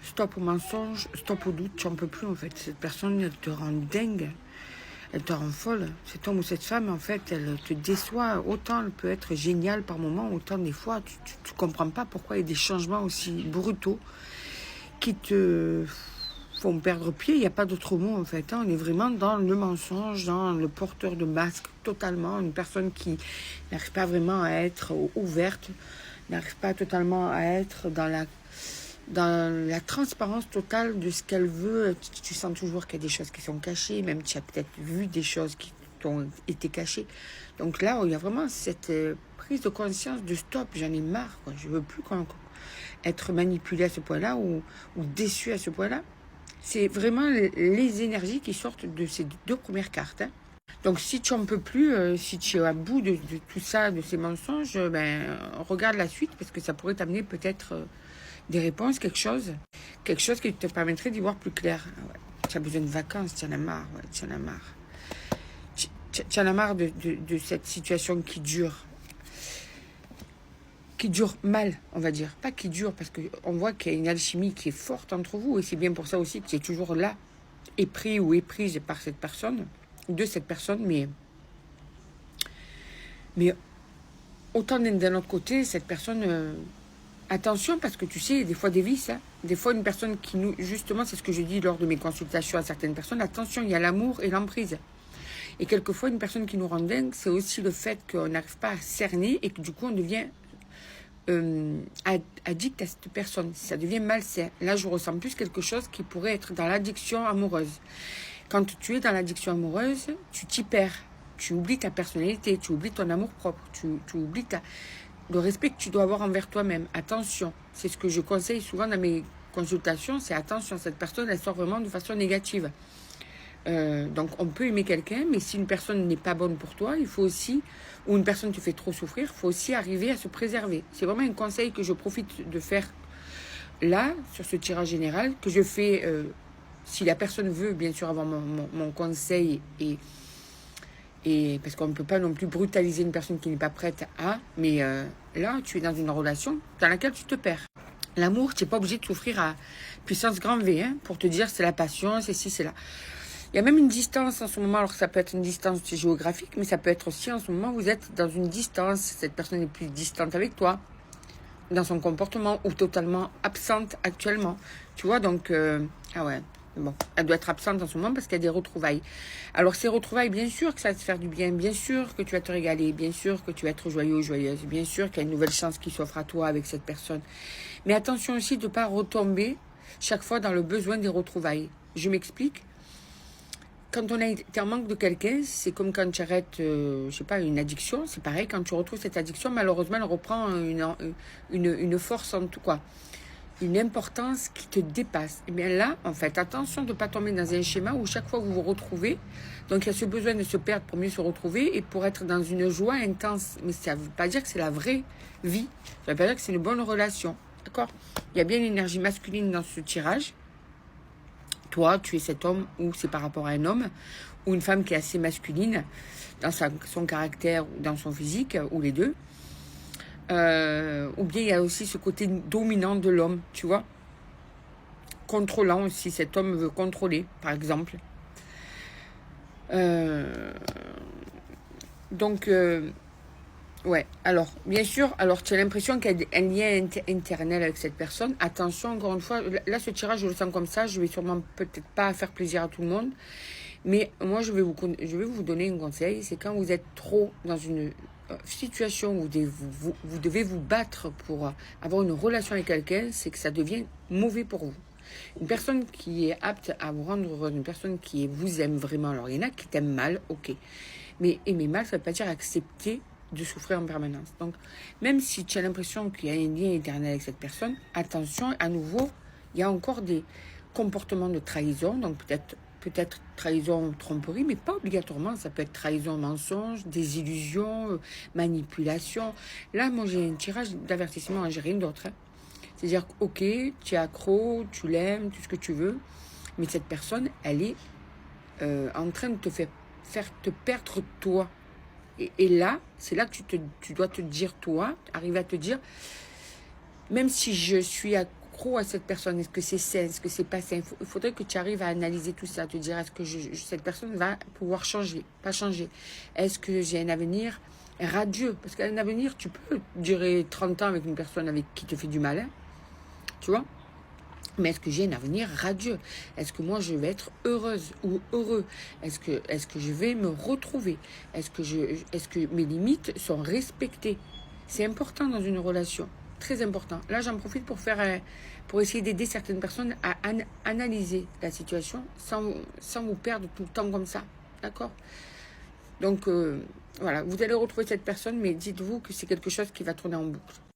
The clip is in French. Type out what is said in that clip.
Stop au mensonge, stop au doute, tu n'en peux plus en fait. Cette personne, elle te rend dingue, elle te rend folle. Cet homme ou cette femme, en fait, elle te déçoit. Autant elle peut être géniale par moment, autant des fois, tu comprends pas pourquoi il y a des changements aussi brutaux qui te font perdre pied. Il n'y a pas d'autre mot en fait. On est vraiment dans le mensonge, dans le porteur de masque totalement. Une personne qui n'arrive pas vraiment à être ouverte, n'arrive pas totalement à être dans la transparence totale de ce qu'elle veut. Tu sens toujours qu'il y a des choses qui sont cachées, même tu as peut-être vu des choses qui t'ont été cachées. Donc là, il y a vraiment cette prise de conscience de stop, j'en ai marre, quoi. Je veux plus être manipulée à ce point-là ou déçue à ce point-là. C'est vraiment les énergies qui sortent de ces deux premières cartes. Hein. Donc si tu n'en peux plus, si tu es à bout de tout ça, de ces mensonges, regarde la suite parce que ça pourrait t'amener peut-être des réponses, quelque chose qui te permettrait d'y voir plus clair. Ouais. Tu as besoin de vacances, tu en as marre, ouais, tu en as marre. Tu en as marre de cette situation qui dure mal, on va dire. Pas qui dure, parce qu'on voit qu'il y a une alchimie qui est forte entre vous, et c'est bien pour ça aussi que tu es toujours là, épris ou éprise par cette personne, de cette personne, mais autant d'un autre côté, cette personne... attention, parce que tu sais, des fois des vices, hein. Des fois une personne qui nous... Justement, c'est ce que je dis lors de mes consultations à certaines personnes. Attention, il y a l'amour et l'emprise. Et quelquefois, une personne qui nous rend dingue, c'est aussi le fait qu'on n'arrive pas à cerner et que du coup, on devient addict à cette personne. Ça devient malsain. Là, je ressens plus quelque chose qui pourrait être dans l'addiction amoureuse. Quand tu es dans l'addiction amoureuse, tu t'y perds. Tu oublies ta personnalité, tu oublies ton amour propre, tu oublies le respect que tu dois avoir envers toi-même. Attention, c'est ce que je conseille souvent dans mes consultations, c'est attention, cette personne, elle sort vraiment de façon négative. Donc on peut aimer quelqu'un, mais si une personne n'est pas bonne pour toi, il faut aussi, ou une personne te fait trop souffrir, il faut aussi arriver à se préserver. C'est vraiment un conseil que je profite de faire là, sur ce tirage général, que je fais, si la personne veut bien sûr avoir mon conseil et parce qu'on ne peut pas non plus brutaliser une personne qui n'est pas prête à... Mais là, tu es dans une relation dans laquelle tu te perds. L'amour, tu n'es pas obligé de souffrir à puissance grand V, hein, pour te dire c'est la passion, c'est ci, c'est là. Il y a même une distance en ce moment, alors ça peut être une distance géographique, mais ça peut être aussi en ce moment, vous êtes dans une distance, cette personne est plus distante avec toi, dans son comportement, ou totalement absente actuellement. Tu vois, donc... ah ouais. Bon, elle doit être absente en ce moment parce qu'il y a des retrouvailles. Alors ces retrouvailles, bien sûr que ça va te faire du bien, bien sûr que tu vas te régaler, bien sûr que tu vas être joyeux ou joyeuse, bien sûr qu'il y a une nouvelle chance qui s'offre à toi avec cette personne. Mais attention aussi de ne pas retomber chaque fois dans le besoin des retrouvailles. Je m'explique. Quand on a été en manque de quelqu'un, c'est comme quand tu arrêtes, je sais pas, une addiction. C'est pareil, quand tu retrouves cette addiction, malheureusement, elle reprend une force en tout cas. Une importance qui te dépasse. Et bien là, en fait, attention de ne pas tomber dans un schéma où chaque fois vous vous retrouvez, donc il y a ce besoin de se perdre pour mieux se retrouver et pour être dans une joie intense. Mais ça ne veut pas dire que c'est la vraie vie. Ça ne veut pas dire que c'est une bonne relation. D'accord? Il y a bien une énergie masculine dans ce tirage. Toi, tu es cet homme ou c'est par rapport à un homme ou une femme qui est assez masculine dans son caractère ou dans son physique, ou les deux. Ou bien il y a aussi ce côté dominant de l'homme, tu vois, contrôlant aussi, cet homme veut contrôler, par exemple. Donc, ouais, alors, bien sûr, alors tu as l'impression qu'il y a un lien interne avec cette personne. Attention, encore une fois, là, ce tirage, je le sens comme ça, je vais sûrement peut-être pas faire plaisir à tout le monde, mais moi, je vais vous donner un conseil, c'est quand vous êtes trop dans une situation où vous devez vous battre pour avoir une relation avec quelqu'un, c'est que ça devient mauvais pour vous. Une personne qui est apte à vous rendre heureuse, une personne qui vous aime vraiment, alors il y en a qui t'aiment mal, ok, mais aimer mal, ça ne veut pas dire accepter de souffrir en permanence. Donc, même si tu as l'impression qu'il y a un lien éternel avec cette personne, attention, à nouveau, il y a encore des comportements de trahison, donc peut-être trahison, tromperie, mais pas obligatoirement. Ça peut être trahison, mensonge, désillusion, manipulation. Là, moi, j'ai un tirage d'avertissement, j'ai rien d'autre. Hein. C'est-à-dire, ok, tu es accro, tu l'aimes, tout ce que tu veux, mais cette personne, elle est en train de te faire te perdre toi. Et là, c'est là que tu dois te dire, toi, arriver à te dire, même si je suis accro à cette personne? Est-ce que c'est sain? Est-ce que c'est pas sain? Il faudrait que tu arrives à analyser tout ça, te dire est-ce que cette personne va pouvoir changer, pas changer? Est-ce que j'ai un avenir radieux? Parce qu'un avenir, tu peux durer 30 ans avec une personne avec qui te fait du mal, hein, tu vois? Mais est-ce que j'ai un avenir radieux? Est-ce que moi, je vais être heureuse ou heureux? Est-ce que je vais me retrouver? Est-ce que mes limites sont respectées? C'est important dans une relation, très important. Là, j'en profite pour essayer d'aider certaines personnes à analyser la situation sans vous perdre tout le temps comme ça, d'accord? Donc, voilà, vous allez retrouver cette personne, mais dites-vous que c'est quelque chose qui va tourner en boucle.